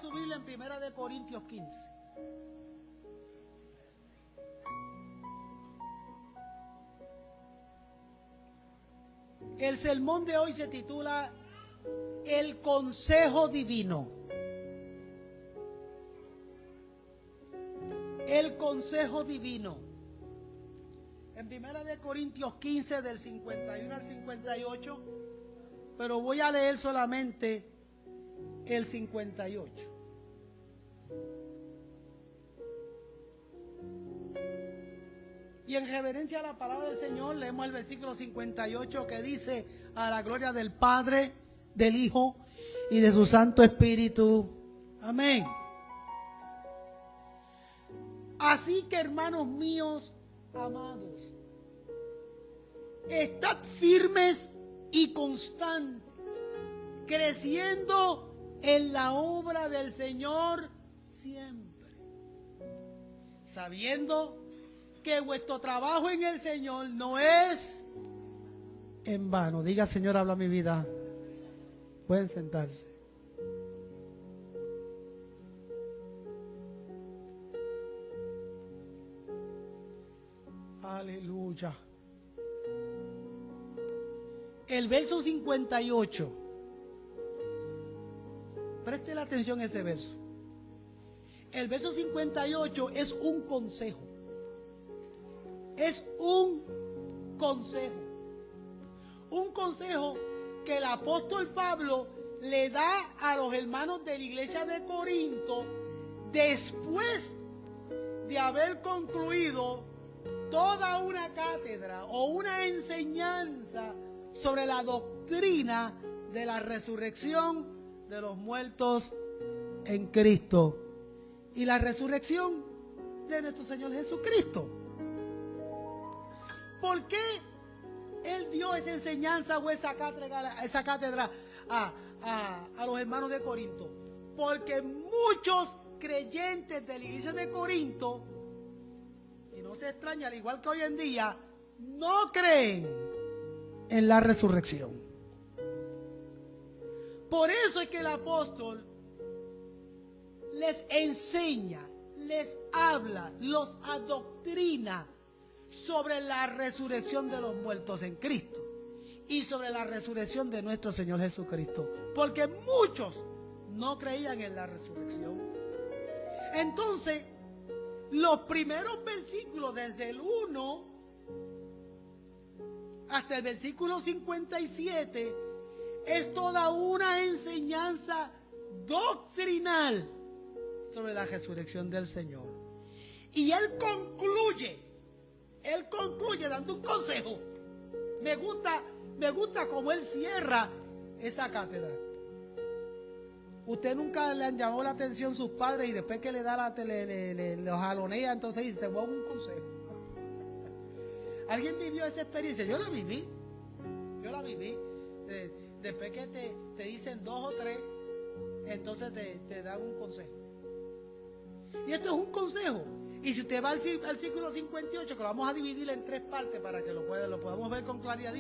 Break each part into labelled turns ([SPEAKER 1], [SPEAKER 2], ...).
[SPEAKER 1] su Biblia en 1 Corintios 15. El sermón de hoy se titula El consejo divino. El consejo divino. En 1 Corintios 15 del 51 al 58, pero voy a leer solamente el 58. Y en reverencia a la palabra del Señor, leemos el versículo 58 que dice: a la gloria del Padre, del Hijo y de su Santo Espíritu. Amén. Así que, hermanos míos amados, estad firmes y constantes, creciendo en la obra del Señor siempre, sabiendo que vuestro trabajo en el Señor no es en vano. Diga: Señor, habla mi vida. Pueden sentarse. Aleluya. El verso 58. Preste la atención a ese verso. El verso 58 es un consejo. Es un consejo. Un consejo que el apóstol Pablo le da a los hermanos de la iglesia de Corinto después de haber concluido toda una cátedra o una enseñanza sobre la doctrina de la resurrección de los muertos en Cristo y la resurrección de nuestro Señor Jesucristo. ¿Por qué él dio esa enseñanza o esa cátedra a los hermanos de Corinto? Porque muchos creyentes de la iglesia de Corinto, y no se extraña, al igual que hoy en día, no creen en la resurrección. Por eso es que el apóstol les enseña, les habla, los adoctrina sobre la resurrección de los muertos en Cristo y sobre la resurrección de nuestro Señor Jesucristo, porque muchos no creían en la resurrección. Entonces, los primeros versículos, desde el 1 hasta el versículo 57, es toda una enseñanza doctrinal sobre la resurrección del Señor. Y él concluye dando un consejo. Me gusta cómo él cierra esa cátedra. Usted nunca le han llamado la atención sus padres y después que le da los jalonea, entonces dice: te voy a dar un consejo. ¿Alguien vivió esa experiencia? Yo la viví. Después que te dicen 2 o 3, entonces te dan un consejo. Y esto es un consejo. Y si usted va al versículo 58, que lo vamos a dividir en 3 partes para que lo podamos ver con claridad,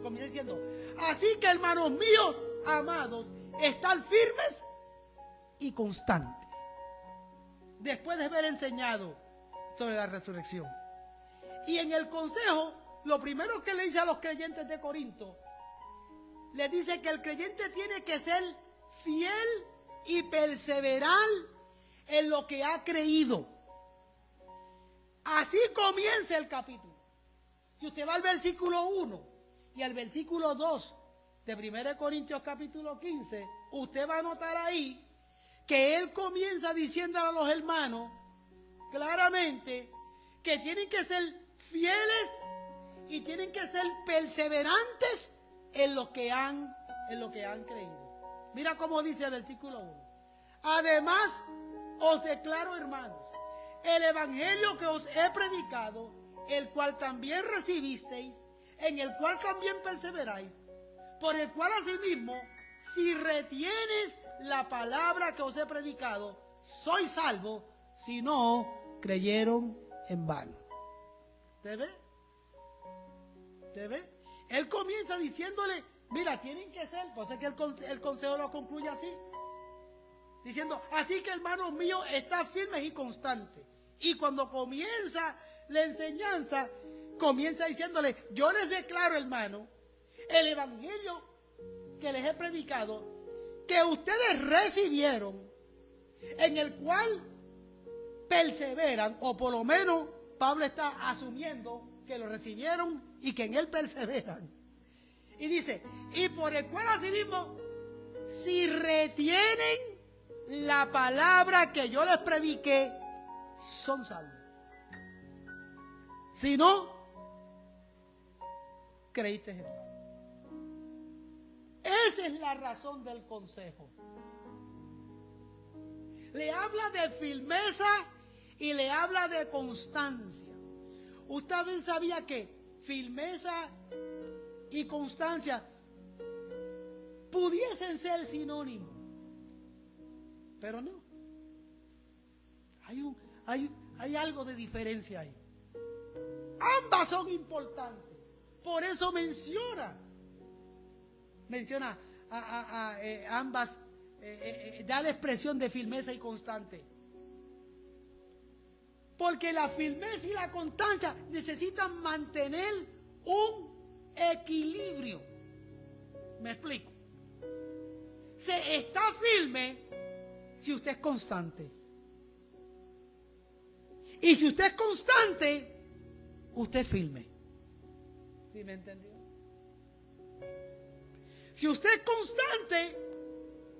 [SPEAKER 1] comienza diciendo: así que, hermanos míos amados, estad firmes y constantes. Después de haber enseñado sobre la resurrección. Y en el consejo, lo primero que le dice a los creyentes de Corinto, le dice que el creyente tiene que ser fiel y perseverar en lo que ha creído. Así comienza el capítulo. Si usted va al versículo 1 y al versículo 2 de 1 Corintios capítulo 15, usted va a notar ahí que él comienza diciéndole a los hermanos claramente que tienen que ser fieles y tienen que ser perseverantes en lo que han creído. Mira cómo dice el versículo 1. Además, os declaro, hermanos, el evangelio que os he predicado, el cual también recibisteis, en el cual también perseveráis, por el cual asimismo, si retienes la palabra que os he predicado, sois salvos, si no creyeron en vano. ¿Te ve? ¿Te ve? Él comienza diciéndole: mira, tienen que ser, pues es que el consejo lo concluye así. diciendo, así que hermanos míos, está firmes y constantes. Y cuando comienza la enseñanza, comienza diciéndole, yo les declaro, hermano, el evangelio que les he predicado, que ustedes recibieron, en el cual perseveran, o por lo menos Pablo está asumiendo que lo recibieron y que en él perseveran. Y dice, y por el cual asimismo, si retienen la palabra que yo les prediqué, son salvos. Si no, creíste en Pablo. Esa es la razón del consejo. Le habla de firmeza y le habla de constancia. Usted bien sabía que firmeza y constancia pudiesen ser sinónimos, pero no. Hay algo de diferencia ahí. Ambas son importantes. Por eso menciona a ambas, da la expresión de firmeza y constante. Porque la firmeza y la constancia necesitan mantener un equilibrio. ¿Me explico? Se está firme si usted es constante. Y si usted es constante, usted es firme. ¿Sí me entendió? Si usted es constante,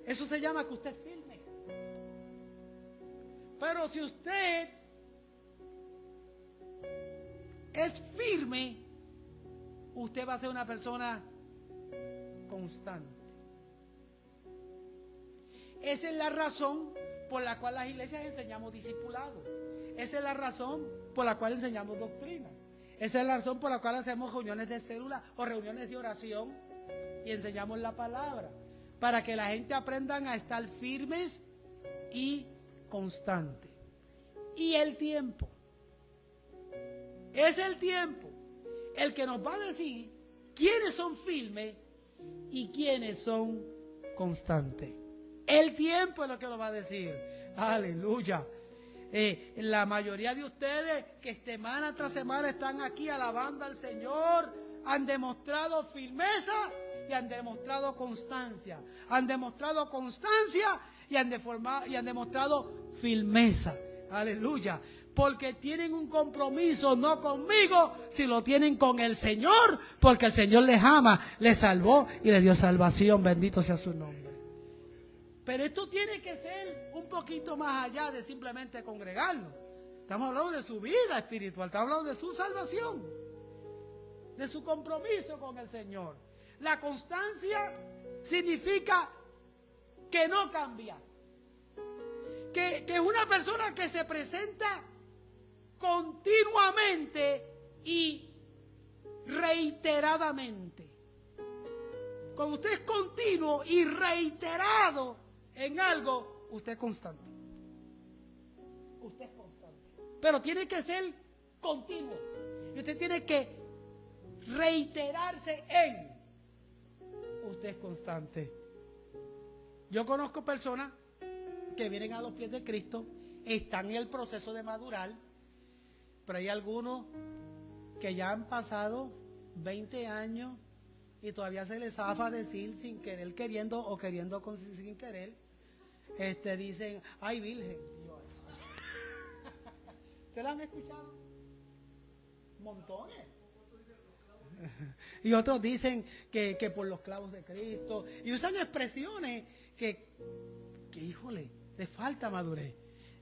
[SPEAKER 1] eso se llama que usted es firme. Pero si usted es firme, usted va a ser una persona constante. Esa es la razón por la cual las iglesias enseñamos discipulado. Esa es la razón por la cual enseñamos doctrina. Esa es la razón por la cual hacemos reuniones de célula o reuniones de oración y enseñamos la palabra. Para que la gente aprendan a estar firmes y constantes. Y el tiempo. Es el tiempo el que nos va a decir quiénes son firmes y quiénes son constantes. El tiempo es lo que nos va a decir. Aleluya. La mayoría de ustedes que semana tras semana están aquí alabando al Señor han demostrado firmeza y han demostrado constancia. Han demostrado constancia y han demostrado firmeza. Aleluya. Porque tienen un compromiso no conmigo, si lo tienen con el Señor, porque el Señor les ama, les salvó y les dio salvación. Bendito sea su nombre. Pero esto tiene que ser un poquito más allá de simplemente congregarnos. Estamos hablando de su vida espiritual, estamos hablando de su salvación, de su compromiso con el Señor. La constancia significa que no cambia, que es una persona que se presenta continuamente y reiteradamente. Cuando usted es continuo y reiterado en algo, usted es constante. Usted es constante. Pero tiene que ser continuo. Y usted tiene que reiterarse en. Usted es constante. Yo conozco personas que vienen a los pies de Cristo, están en el proceso de madurar, pero hay algunos que ya han pasado 20 años y todavía se les zafa decir sin querer queriendo o queriendo sin querer. Dicen, ay virgen. ¿Ustedes la han escuchado? Montones. Y otros dicen que por los clavos de Cristo. Y usan expresiones que híjole, le falta madurez.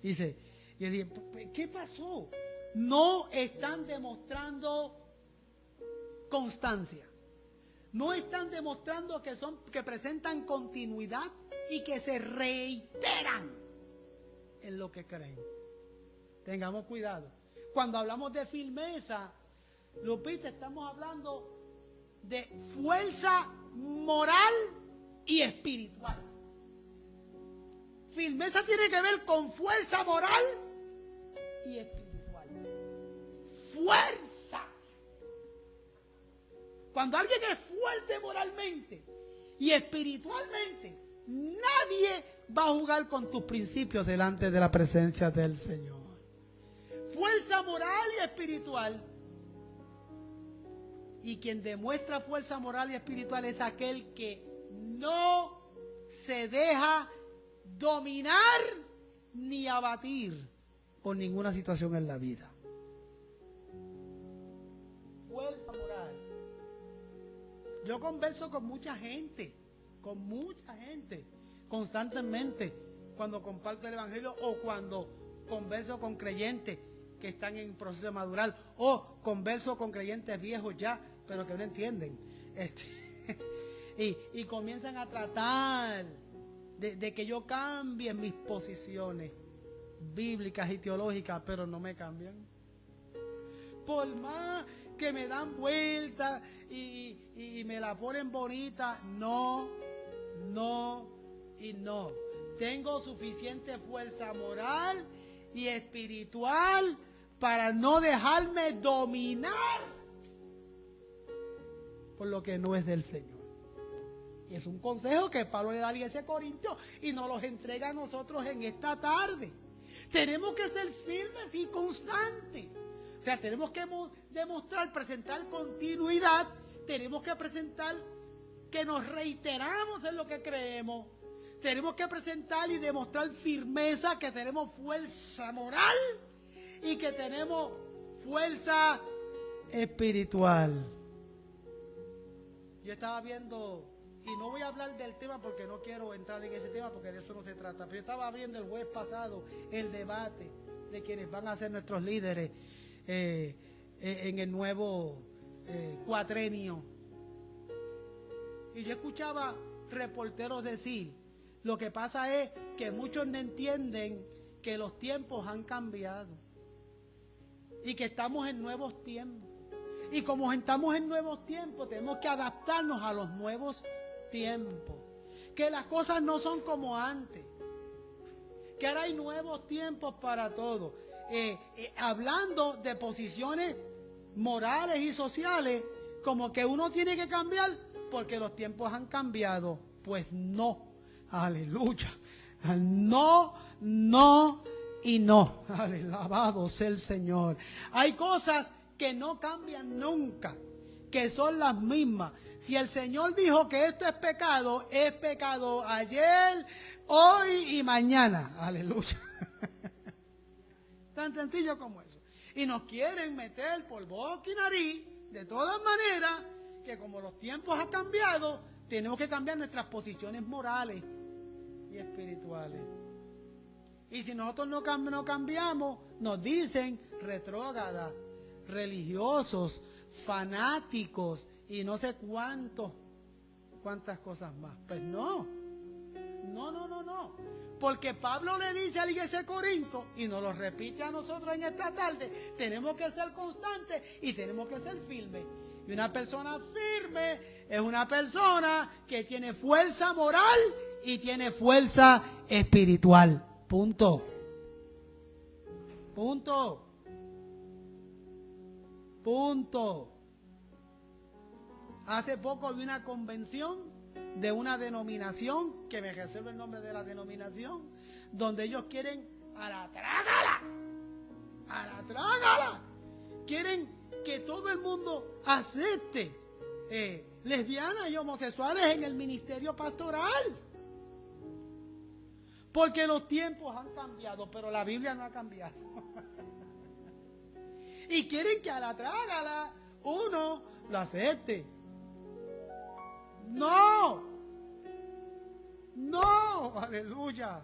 [SPEAKER 1] Dice, yo dije, ¿qué pasó? No están demostrando constancia. No están demostrando que presentan continuidad y que se reiteran en lo que creen. Tengamos cuidado. Cuando hablamos de firmeza, Lupita, estamos hablando de fuerza moral y espiritual. Firmeza tiene que ver con fuerza moral y espiritual. Fuerza. Cuando alguien es fuerte moralmente y espiritualmente, nadie va a jugar con tus principios delante de la presencia del Señor. Fuerza moral y espiritual. Y quien demuestra fuerza moral y espiritual es aquel que no se deja dominar ni abatir por ninguna situación en la vida. Fuerza moral. Yo converso con mucha gente, constantemente, cuando comparto el evangelio o cuando converso con creyentes que están en proceso de madurar, o converso con creyentes viejos ya, pero que no entienden. Y comienzan a tratar de que yo cambie mis posiciones bíblicas y teológicas, pero no me cambian. Por más que me dan vueltas y me la ponen bonita, no. Tengo suficiente fuerza moral y espiritual para no dejarme dominar por lo que no es del Señor. Y es un consejo que Pablo le da a la iglesia de Corintios y nos los entrega a nosotros en esta tarde. Tenemos que ser firmes y constantes. O sea, tenemos que demostrar, presentar continuidad. Tenemos que presentar que nos reiteramos en lo que creemos. Tenemos que presentar y demostrar firmeza, que tenemos fuerza moral y que tenemos fuerza espiritual. Yo estaba viendo, y no voy a hablar del tema porque no quiero entrar en ese tema porque de eso no se trata, pero yo estaba viendo el jueves pasado el debate de quienes van a ser nuestros líderes en el nuevo cuatrenio. Y yo escuchaba reporteros decir, lo que pasa es que muchos no entienden que los tiempos han cambiado y que estamos en nuevos tiempos. Y como estamos en nuevos tiempos, tenemos que adaptarnos a los nuevos tiempos. Que las cosas no son como antes. Que ahora hay nuevos tiempos para todo. Hablando de posiciones morales y sociales, como que uno tiene que cambiar porque los tiempos han cambiado. Pues no. Aleluya. No y no. Alabado sea el Señor. Hay cosas que no cambian nunca, que son las mismas. Si el Señor dijo que esto es pecado ayer, hoy y mañana. Aleluya. Tan sencillo como eso. Y nos quieren meter por boca y nariz, de todas maneras, que como los tiempos han cambiado, tenemos que cambiar nuestras posiciones morales y espirituales. Y si nosotros no cambiamos, nos dicen retrógradas, religiosos, fanáticos y no sé cuántas cosas más. Pues no. Porque Pablo le dice a la iglesia de Corinto y nos lo repite a nosotros en esta tarde, tenemos que ser constantes y tenemos que ser firmes. Y una persona firme es una persona que tiene fuerza moral y tiene fuerza espiritual. Punto. Hace poco vi una convención de una denominación, que me reservo el nombre de la denominación, donde ellos quieren a la trágala. Quieren que todo el mundo acepte lesbianas y homosexuales en el ministerio pastoral. Porque los tiempos han cambiado, pero la Biblia no ha cambiado. Y quieren que a la trágala uno lo acepte. No, aleluya.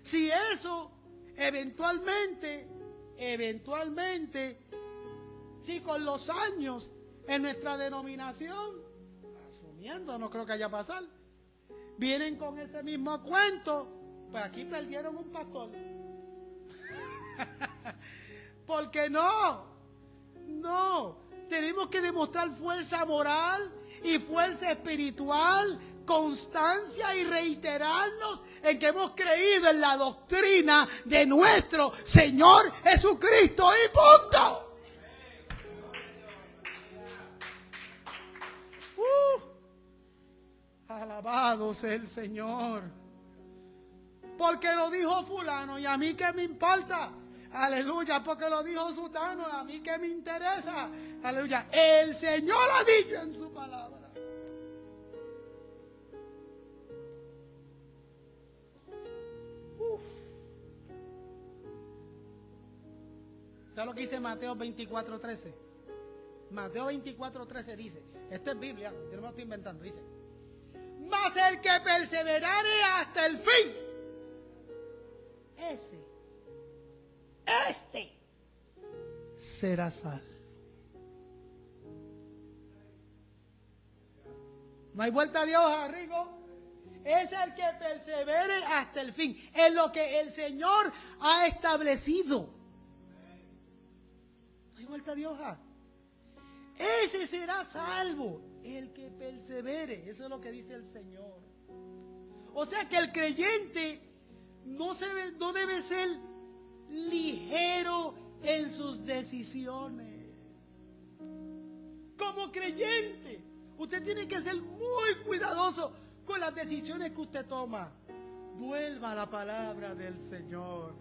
[SPEAKER 1] Si eso eventualmente, si con los años en nuestra denominación, asumiendo, no creo que haya a pasar, vienen con ese mismo cuento, pues aquí perdieron un pastor. Porque no, tenemos que demostrar fuerza moral y fuerza espiritual, constancia y reiterarnos en que hemos creído en la doctrina de nuestro Señor Jesucristo y punto. Alabado sea el Señor. porque lo dijo fulano, y a mí qué me importa. Aleluya, porque lo dijo sutano, a mí qué me interesa. Aleluya, el Señor ha dicho en su palabra. ¿Sabes lo que dice Mateo 24:13? Mateo 24:13 dice, esto es Biblia, yo no me lo estoy inventando, dice: mas el que perseverare hasta el fin, este será salvo. No hay vuelta a Dios, Rico. Es el que persevere hasta el fin, en lo que el Señor ha establecido. No hay vuelta a Dios. Ese será salvo, el que persevere. Eso es lo que dice el Señor. O sea que el creyente no debe ser ligero en sus decisiones. Como creyente, usted tiene que ser muy cuidadoso con las decisiones que usted toma. Vuelva a la palabra del Señor.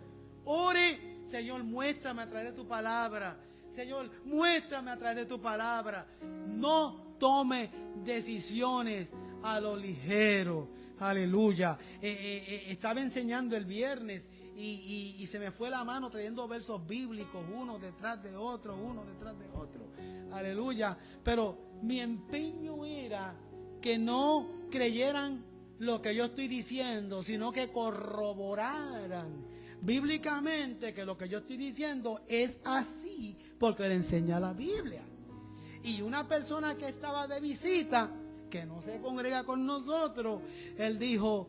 [SPEAKER 1] Ore: Señor, muéstrame a través de tu palabra. Señor, muéstrame a través de tu palabra. No tome decisiones a lo ligero. Aleluya. Estaba enseñando el viernes y se me fue la mano trayendo versos bíblicos, uno detrás de otro, uno detrás de otro. Aleluya. Pero mi empeño era que no creyeran lo que yo estoy diciendo, sino que corroboraran bíblicamente que lo que yo estoy diciendo es así, porque le enseña la Biblia. Y una persona que estaba de visita, que no se congrega con nosotros, él dijo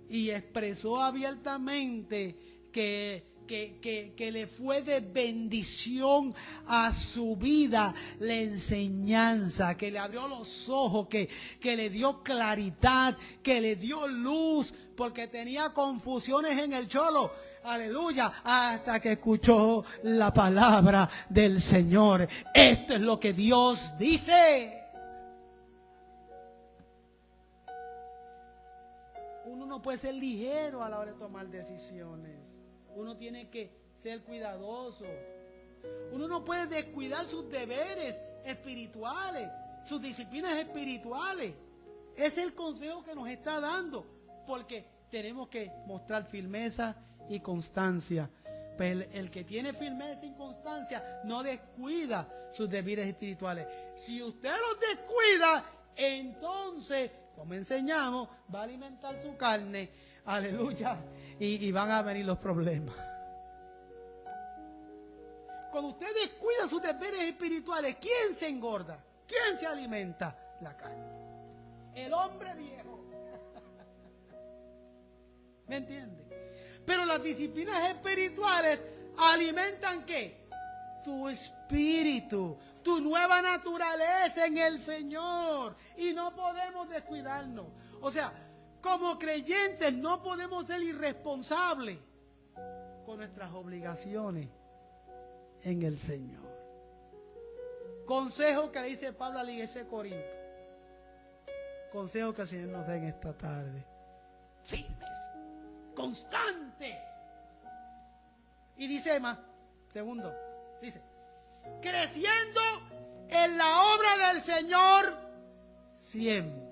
[SPEAKER 1] y expresó abiertamente que le fue de bendición a su vida la enseñanza, que le abrió los ojos, que le dio claridad, que le dio luz, porque tenía confusiones en el cholo. Aleluya, hasta que escuchó la palabra del Señor. Esto es lo que Dios dice. Uno no puede ser ligero a la hora de tomar decisiones. Uno tiene que ser cuidadoso. Uno no puede descuidar sus deberes espirituales, sus disciplinas espirituales. Es el consejo que nos está dando, porque tenemos que mostrar firmeza y constancia. Pero el que tiene firmeza y constancia no descuida sus deberes espirituales. Si usted los descuida, entonces, como enseñamos, va a alimentar su carne. Aleluya. Y van a venir los problemas. Cuando usted descuida sus deberes espirituales, ¿quién se engorda? ¿Quién se alimenta? La carne. El hombre viejo. ¿Me entiende? Pero las disciplinas espirituales alimentan ¿qué? Tu espíritu, tu nueva naturaleza en el Señor. Y no podemos descuidarnos. O sea, como creyentes no podemos ser irresponsables con nuestras obligaciones en el Señor. Consejo que le dice Pablo a la iglesia de Corinto. Consejo que el Señor nos da en esta tarde. Firmes, constante. Y dice más, segundo, dice, creciendo en la obra del Señor siempre.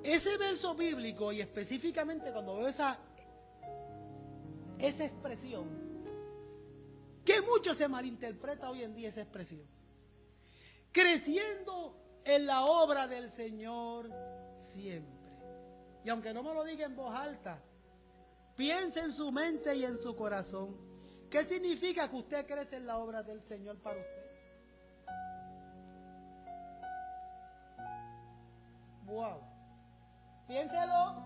[SPEAKER 1] Ese verso bíblico, y específicamente cuando veo esa expresión, que mucho se malinterpreta hoy en día esa expresión. Creciendo en la obra del Señor siempre. Y aunque no me lo diga en voz alta, piense en su mente y en su corazón. ¿Qué significa que usted crece en la obra del Señor para usted? Wow. Piénselo.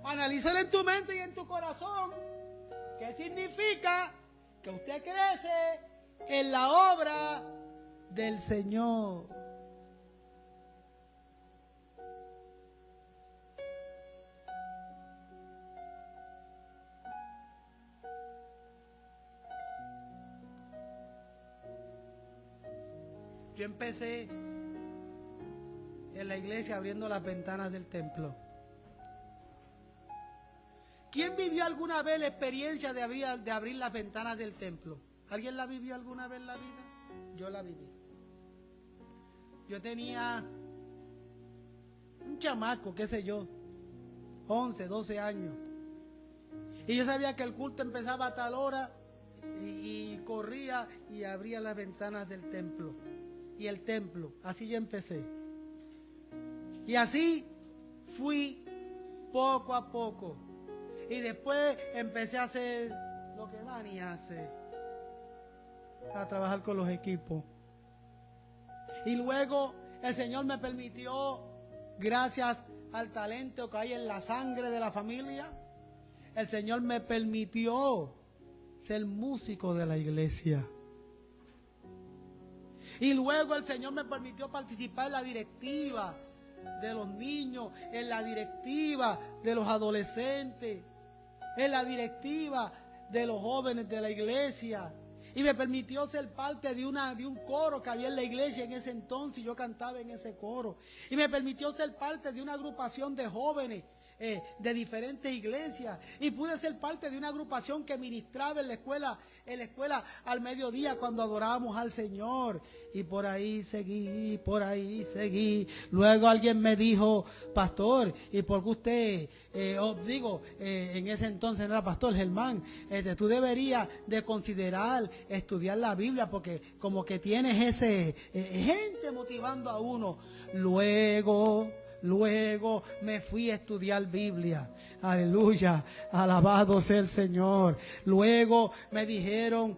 [SPEAKER 1] Analízalo en tu mente y en tu corazón. ¿Qué significa que usted crece en la obra del Señor? Yo empecé en la iglesia abriendo las ventanas del templo. ¿Quién vivió alguna vez la experiencia de abrir las ventanas del templo? ¿Alguien la vivió alguna vez en la vida? Yo la viví. Yo tenía un chamaco, qué sé yo, 11, 12 años. Y yo sabía que el culto empezaba a tal hora y corría y abría las ventanas del templo. Y el templo, así yo empecé. Y así fui poco a poco. Y después empecé a hacer lo que Dani hace, a trabajar con los equipos. Y luego el Señor me permitió, gracias al talento que hay en la sangre de la familia, el Señor me permitió ser músico de la iglesia. Y luego el Señor me permitió participar en la directiva de los niños, en la directiva de los adolescentes, en la directiva de los jóvenes de la iglesia. Y me permitió ser parte de un coro que había en la iglesia en ese entonces. Yo cantaba en ese coro. Y me permitió ser parte de una agrupación de jóvenes de diferentes iglesias. Y pude ser parte de una agrupación que ministraba en la escuela al mediodía cuando adorábamos al Señor. Y por ahí seguí, por ahí seguí. Luego alguien me dijo, pastor, ¿y por qué usted, en ese entonces no era pastor, Germán, tú deberías de considerar estudiar la Biblia porque como que tienes gente motivando a uno? Luego me fui a estudiar Biblia. Aleluya, alabado sea el Señor. Luego me dijeron,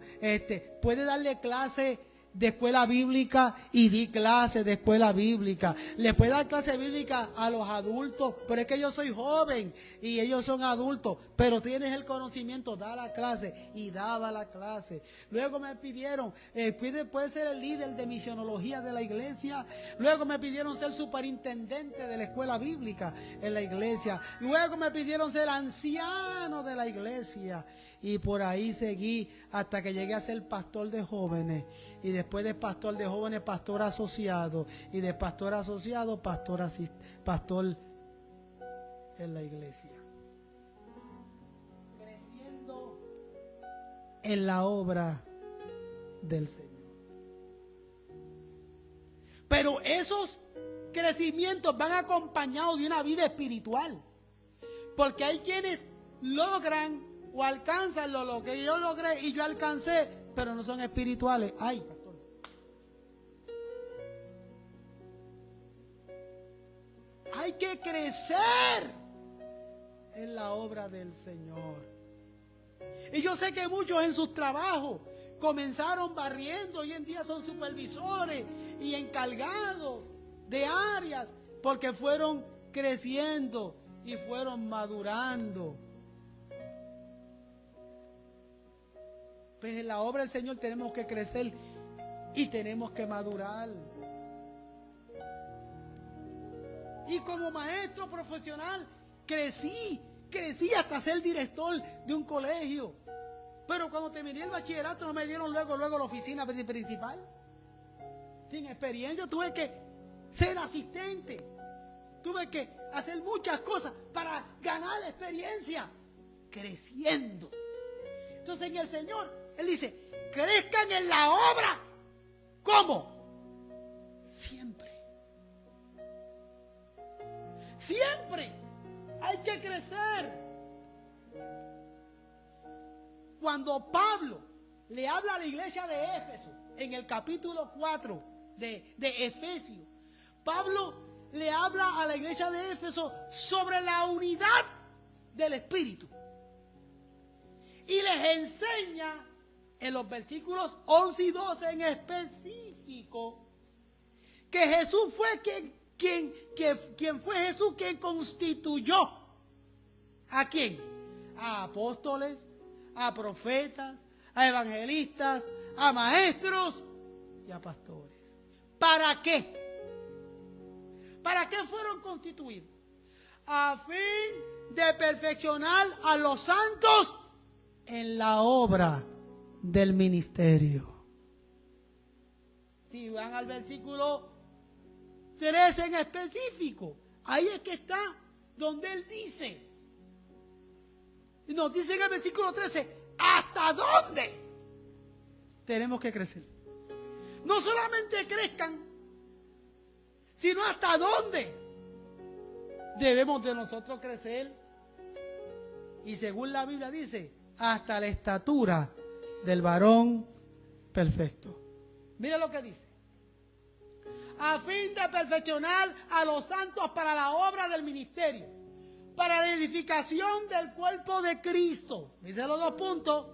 [SPEAKER 1] puede darle clase de escuela bíblica, y di clase de escuela bíblica. Le puede dar clase bíblica a los adultos, pero es que yo soy joven y ellos son adultos, pero tienes el conocimiento, da la clase, y daba la clase. Luego me pidieron, puede ser el líder de misionología de la iglesia. Luego me pidieron ser superintendente de la escuela bíblica en la iglesia. Luego me pidieron ser anciano de la iglesia. Y por ahí seguí hasta que llegué a ser pastor de jóvenes. Y después de pastor de jóvenes, pastor asociado. Y de pastor asociado, pastor en la iglesia. Creciendo en la obra del Señor. Pero esos crecimientos van acompañados de una vida espiritual. Porque hay quienes logran o alcanzan lo que yo logré y yo alcancé, pero no son espirituales. Ay, pastor. Hay que crecer en la obra del Señor. Y yo sé que muchos en sus trabajos comenzaron barriendo, hoy en día son supervisores y encargados de áreas, porque fueron creciendo y fueron madurando. Pues en la obra del Señor tenemos que crecer y tenemos que madurar. Y como maestro profesional crecí hasta ser director de un colegio. Pero cuando terminé el bachillerato no me dieron luego la oficina principal. Sin experiencia tuve que ser asistente. Tuve que hacer muchas cosas para ganar experiencia. Creciendo. Entonces en el Señor, Él dice, crezcan en la obra. ¿Cómo? Siempre. Siempre hay que crecer. Cuando Pablo le habla a la iglesia de Éfeso, en el capítulo 4 de Efesios, Pablo le habla a la iglesia de Éfeso sobre la unidad del Espíritu. Y les enseña en los versículos 11 y 12 en específico que Jesús fue quien fue Jesús quien constituyó ¿a quién? A apóstoles, a profetas, a evangelistas, a maestros y a pastores. ¿Para qué? ¿Para qué fueron constituidos? A fin de perfeccionar a los santos en la obra del ministerio. Si van al versículo 13 en específico, ahí es que está donde Él dice Y nos dice en el versículo 13, ¿hasta dónde tenemos que crecer? No solamente crezcan, sino hasta dónde debemos de nosotros crecer. Y según la Biblia dice, hasta la estatura del varón perfecto. Mira lo que dice. A fin de perfeccionar a los santos para la obra del ministerio, para la edificación del cuerpo de Cristo. Dice los dos puntos.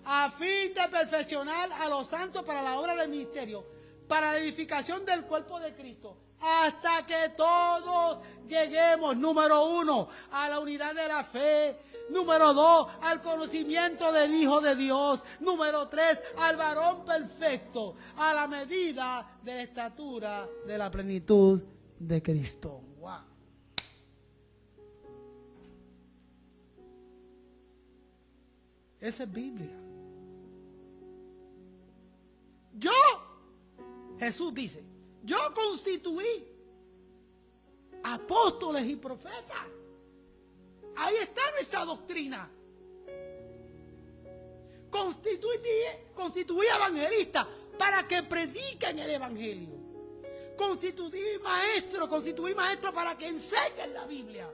[SPEAKER 1] A fin de perfeccionar a los santos para la obra del ministerio, para la edificación del cuerpo de Cristo, hasta que todos lleguemos, número 1, a la unidad de la fe, número 2, al conocimiento del Hijo de Dios, número 3, al varón perfecto, a la medida de la estatura de la plenitud de Cristo. Wow. Esa es Biblia. Jesús dice, yo constituí apóstoles y profetas. Ahí está nuestra doctrina. Constituí evangelistas para que prediquen el evangelio. Constituí maestros para que enseñen la Biblia.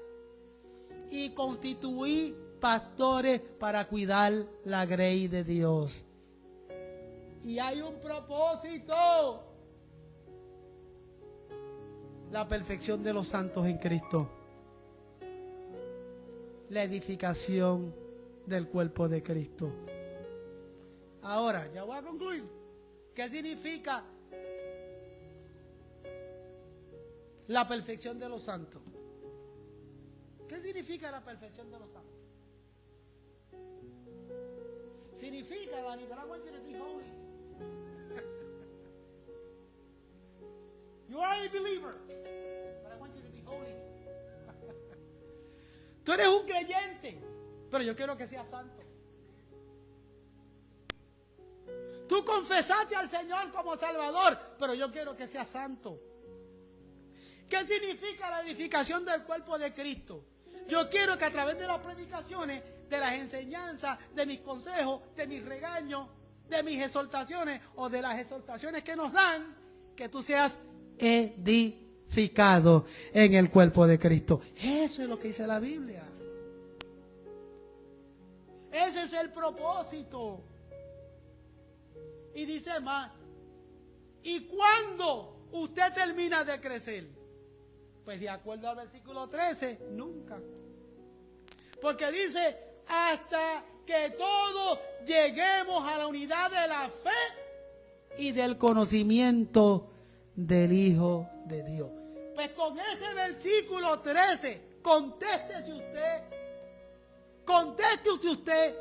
[SPEAKER 1] Y constituí pastores para cuidar la grey de Dios. Y hay un propósito: la perfección de los santos en Cristo, la edificación del cuerpo de Cristo. Ahora, ya voy a concluir. ¿Qué significa la perfección de los santos? ¿Qué significa la perfección de los santos? Significa, Dani, that I want you to be holy. You are a believer, but I want you to be holy. Tú eres un creyente, pero yo quiero que seas santo. Tú confesaste al Señor como Salvador, pero yo quiero que seas santo. ¿Qué significa la edificación del cuerpo de Cristo? Yo quiero que a través de las predicaciones, de las enseñanzas, de mis consejos, de mis regaños, de mis exhortaciones o de las exhortaciones que nos dan, que tú seas edificado en el cuerpo de Cristo. Eso es lo que dice la Biblia. Ese es el propósito. Y dice más, ¿y cuándo usted termina de crecer? Pues de acuerdo al versículo 13, nunca. Porque dice, hasta que todos lleguemos a la unidad de la fe y del conocimiento del Hijo de Dios. Pues con ese versículo 13, conteste usted,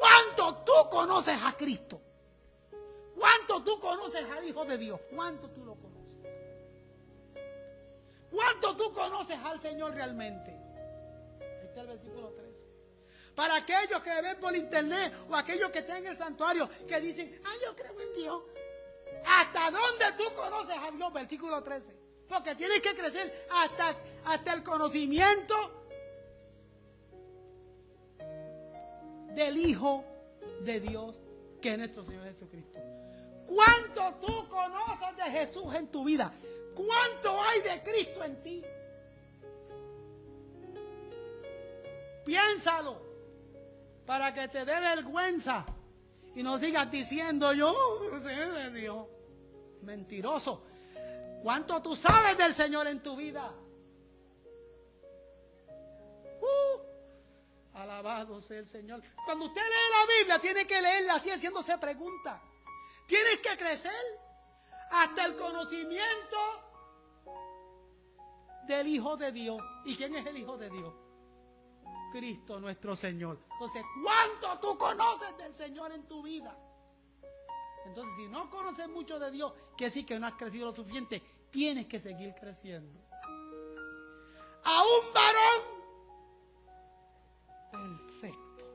[SPEAKER 1] ¿cuánto tú conoces a Cristo? ¿Cuánto tú conoces al Hijo de Dios? ¿Cuánto tú lo conoces? ¿Cuánto tú conoces al Señor realmente? Este es el versículo 13. Para aquellos que ven por internet o aquellos que están en el santuario que dicen, yo creo en Dios. ¿Hasta dónde tú conoces a Dios? Versículo 13. Porque tienes que crecer hasta el conocimiento del Hijo de Dios, que es nuestro Señor Jesucristo. ¿Cuánto tú conoces de Jesús en tu vida? ¿Cuánto hay de Cristo en ti? Piénsalo, para que te dé vergüenza y no sigas diciendo, yo sé de Dios. Mentiroso. ¿Cuánto tú sabes del Señor en tu vida? Alabado sea el Señor. Cuando usted lee la Biblia, tiene que leerla así, haciéndose preguntas. Tienes que crecer hasta el conocimiento del Hijo de Dios. ¿Y quién es el Hijo de Dios? Cristo nuestro Señor. Entonces, ¿cuánto tú conoces del Señor en tu vida? Entonces, si no conoces mucho de Dios, quiere decir que no has crecido lo suficiente. Tienes que seguir creciendo. A un varón perfecto.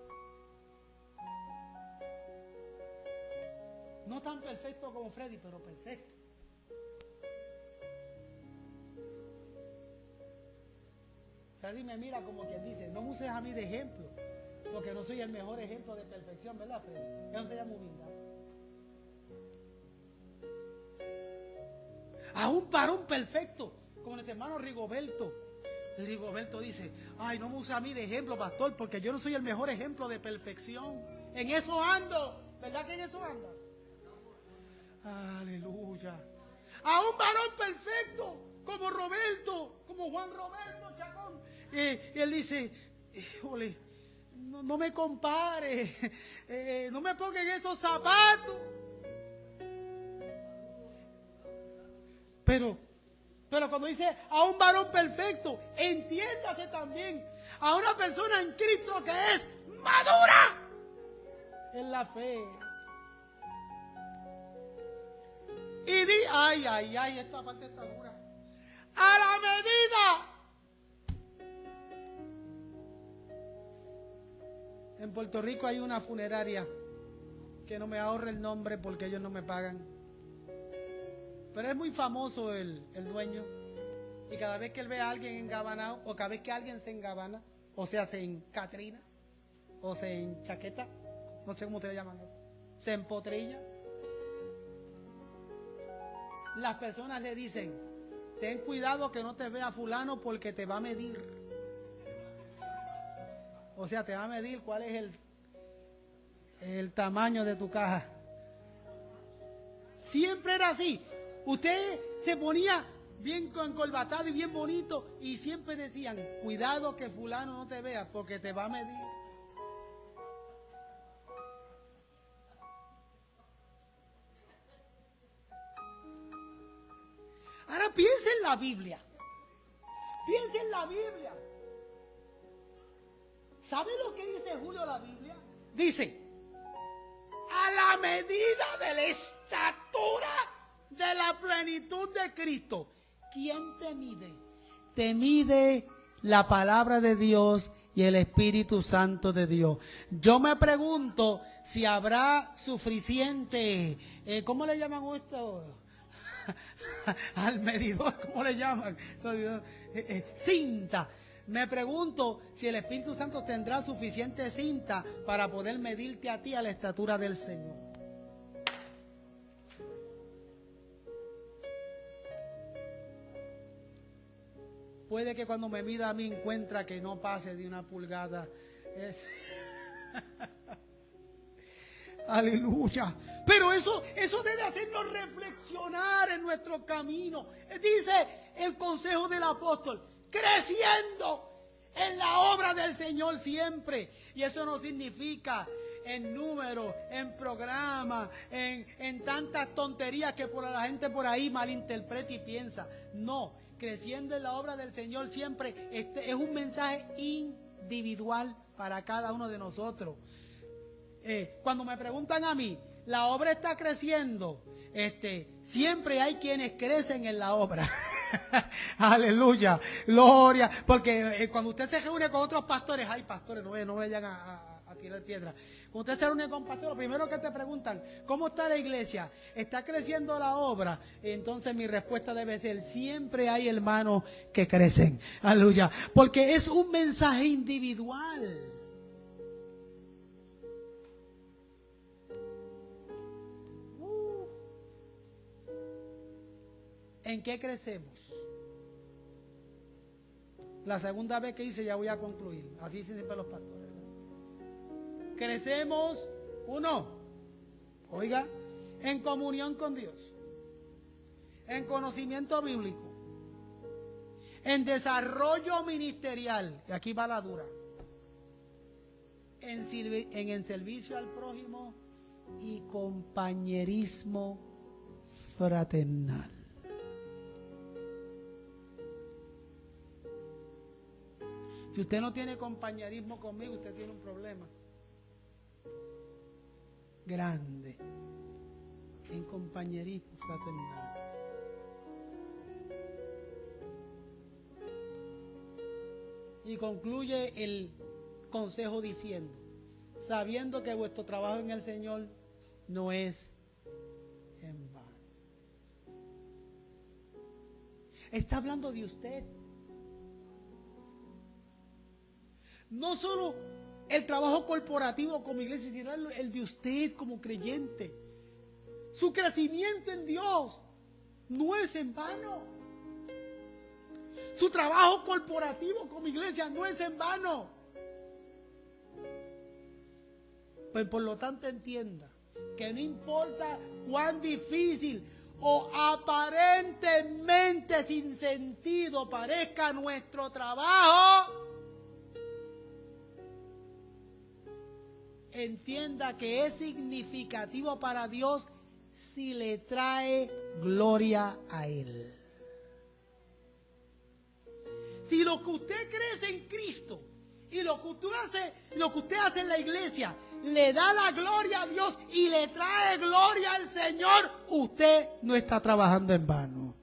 [SPEAKER 1] No tan perfecto como Freddy, pero perfecto. Freddy me mira como quien dice, no me uses a mí de ejemplo, Porque no soy el mejor ejemplo de perfección, ¿verdad, Freddy? Eso se llama humildad. A un varón perfecto, como nuestro hermano Rigoberto. Rigoberto dice, ay, no me usa a mí de ejemplo, pastor, porque yo no soy el mejor ejemplo de perfección. En eso ando. ¿Verdad que en eso andas? Aleluya. A un varón perfecto, como Roberto, como Juan Roberto Chacón. Y él dice, híjole, no me compare, no me pongan esos zapatos. Pero cuando dice a un varón perfecto, entiéndase también a una persona en Cristo que es madura en la fe. Y ay, esta parte está dura. A la medida. En Puerto Rico hay una funeraria que no me ahorre el nombre porque ellos no me pagan. Pero es muy famoso el dueño. Y cada vez que él ve a alguien engabanado, o cada vez que alguien se engabana, o sea, se encatrina, o se enchaqueta, no sé cómo ustedes llaman eso, se empotrilla, las personas le dicen, ten cuidado que no te vea fulano porque te va a medir. O sea, te va a medir cuál es el tamaño de tu caja. Siempre era así. Usted se ponía bien encorbatado y bien bonito y siempre decían, cuidado que fulano no te vea porque te va a medir. Ahora piensa en la Biblia. Piensa en la Biblia. ¿Sabe lo que dice Julio la Biblia? Dice, a la medida de la estatura de la plenitud de Cristo. ¿Quién te mide? Te mide la palabra de Dios y el Espíritu Santo de Dios. Yo me pregunto si habrá suficiente, ¿cómo le llaman esto? Al medidor, ¿cómo le llaman? Cinta. Me pregunto si el Espíritu Santo tendrá suficiente cinta para poder medirte a ti a la estatura del Señor. Puede que cuando me mida a mí encuentra que no pase de una pulgada. Aleluya. Pero eso debe hacernos reflexionar en nuestro camino. Dice el consejo del apóstol, creciendo en la obra del Señor siempre. Y eso no significa en números, en programas, en tantas tonterías que por la gente por ahí malinterpreta y piensa. No, creciendo en la obra del Señor siempre es un mensaje individual para cada uno de nosotros. Cuando me preguntan a mí, la obra está creciendo, siempre hay quienes crecen en la obra. Aleluya, gloria, porque cuando usted se reúne con otros pastores, ay pastores, no vayan a tirar piedra. Cuando usted se reúne con pastores, lo primero que te preguntan, ¿cómo está la iglesia? ¿Está creciendo la obra? Entonces mi respuesta debe ser, siempre hay hermanos que crecen. Aleluya, porque es un mensaje individual. ¿En qué crecemos? La segunda vez que hice ya voy a concluir. Así dicen siempre los pastores. Crecemos, uno, oiga, en comunión con Dios, en conocimiento bíblico, en desarrollo ministerial, y aquí va la dura, en el servicio al prójimo y compañerismo fraternal. Si usted no tiene compañerismo conmigo, usted tiene un problema grande en compañerismo fraternal. Y concluye el consejo diciendo, sabiendo que vuestro trabajo en el Señor no es en vano. Está hablando de usted. No solo el trabajo corporativo como iglesia, sino el de usted como creyente. Su crecimiento en Dios no es en vano. Su trabajo corporativo como iglesia no es en vano. Pues por lo tanto entienda que no importa cuán difícil o aparentemente sin sentido parezca nuestro trabajo, entienda que es significativo para Dios si le trae gloria a Él. Si lo que usted cree en Cristo y lo que usted hace en la iglesia le da la gloria a Dios y le trae gloria al Señor, usted no está trabajando en vano.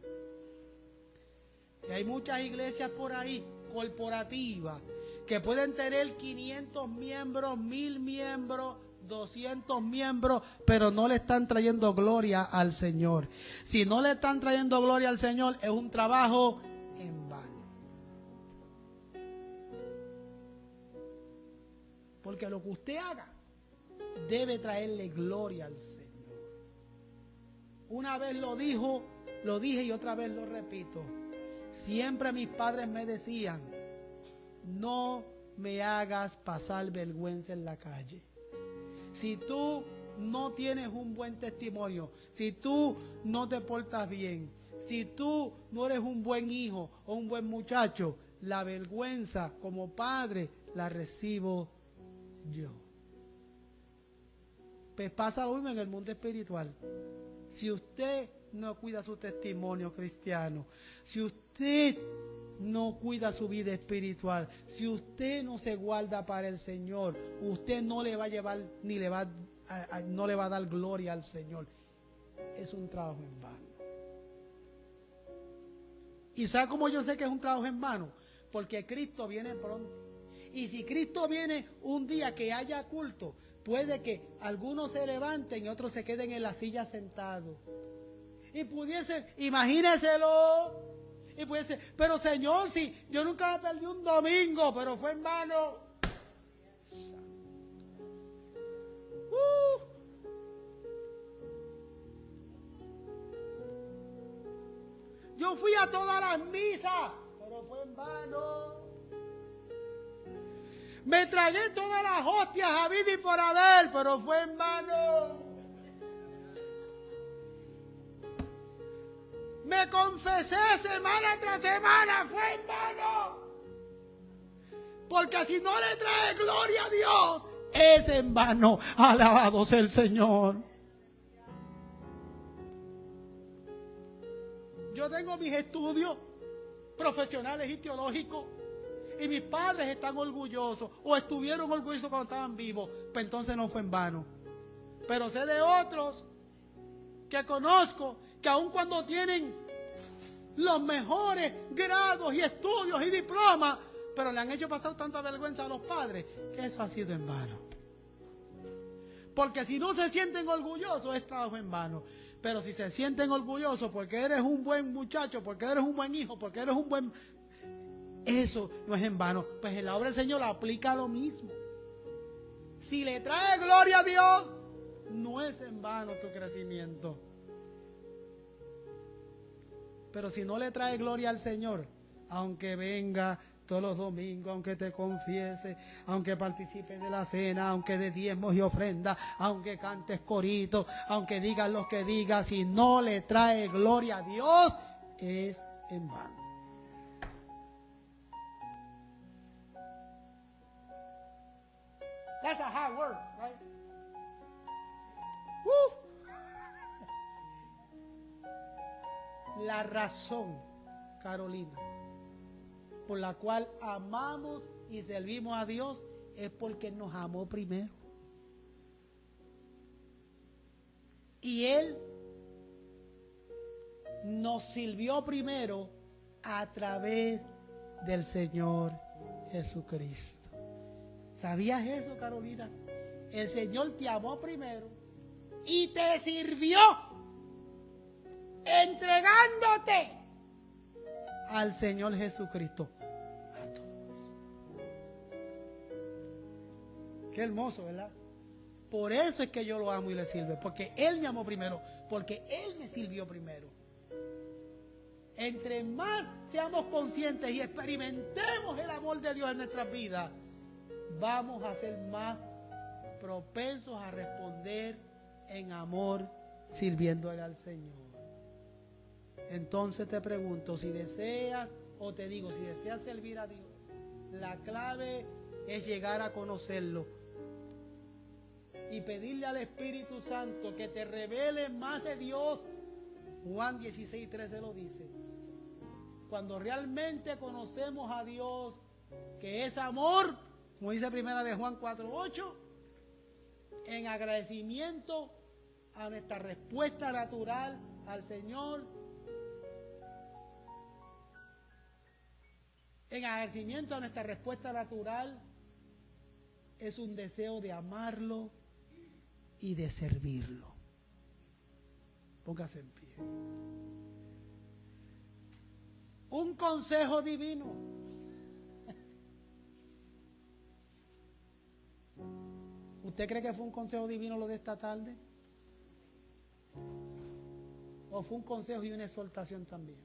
[SPEAKER 1] Y hay muchas iglesias por ahí, corporativas, que pueden tener 500 miembros, 1000 miembros, 200 miembros, pero no le están trayendo gloria al Señor. Si no le están trayendo gloria al Señor, es un trabajo en vano. Porque lo que usted haga debe traerle gloria al Señor. Una vez lo dije y otra vez lo repito. Siempre mis padres me decían: no me hagas pasar vergüenza en la calle. Si tú no tienes un buen testimonio, si tú no te portas bien, si tú no eres un buen hijo o un buen muchacho, la vergüenza como padre la recibo yo. Pues pasa lo mismo en el mundo espiritual. Si usted no cuida su testimonio cristiano, si usted no cuida su vida espiritual, si usted no se guarda para el Señor, usted no le va a llevar ni no le va a dar gloria al Señor. Es un trabajo en vano. ¿Y sabe cómo yo sé que es un trabajo en vano? Porque Cristo viene pronto. Y si Cristo viene un día que haya culto, puede que algunos se levanten y otros se queden en la silla sentados. Y pudiese, imagíneselo. Y pudiese, pero Señor, si yo nunca me perdí un domingo, pero fue en vano. Yo fui a todas las misas, pero fue en vano. Me tragué todas las hostias habidas y por haber, pero fue en vano. Me confesé semana tras semana, fue en vano. Porque si no le trae gloria a Dios, es en vano. Alabado sea el Señor. Yo tengo mis estudios profesionales y teológicos. Y mis padres están orgullosos o estuvieron orgullosos cuando estaban vivos. Pues entonces no fue en vano. Pero sé de otros que conozco que aun cuando tienen los mejores grados y estudios y diplomas, pero le han hecho pasar tanta vergüenza a los padres, que eso ha sido en vano. Porque si no se sienten orgullosos, es trabajo en vano. Pero si se sienten orgullosos porque eres un buen muchacho, porque eres un buen hijo, porque eres un buen... Eso no es en vano. Pues en la obra del Señor aplica lo mismo. Si le trae gloria a Dios, no es en vano tu crecimiento. Pero si no le trae gloria al Señor, aunque venga todos los domingos, aunque te confiese, aunque participe de la cena, aunque de diezmos y ofrendas, aunque cantes coritos, aunque digas lo que digas, si no le trae gloria a Dios, es en vano. That's a hard word, right? La razón, Carolina, por la cual amamos y servimos a Dios es porque nos amó primero. Y Él nos sirvió primero a través del Señor Jesucristo. ¿Sabías eso, Carolina? El Señor te amó primero y te sirvió entregándote al Señor Jesucristo. A todos. Qué hermoso, ¿verdad? Por eso es que yo lo amo y le sirve, porque Él me amó primero, porque Él me sirvió primero. Entre más seamos conscientes y experimentemos el amor de Dios en nuestras vidas, vamos a ser más propensos a responder en amor, sirviéndole al Señor. Entonces te pregunto, si deseas, o te digo, si deseas servir a Dios, la clave es llegar a conocerlo y pedirle al Espíritu Santo que te revele más de Dios. Juan 16:13 lo dice. Cuando realmente conocemos a Dios, que es amor, como dice primera de Juan 4:8, en agradecimiento a nuestra respuesta natural al Señor, en agradecimiento a nuestra respuesta natural, es un deseo de amarlo y de servirlo. Póngase en pie. Un consejo divino. ¿Usted cree que fue un consejo divino lo de esta tarde? ¿O fue un consejo y una exhortación también?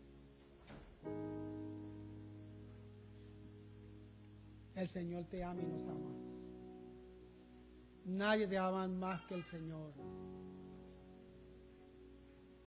[SPEAKER 1] El Señor te ama y nos ama. Nadie te ama más que el Señor.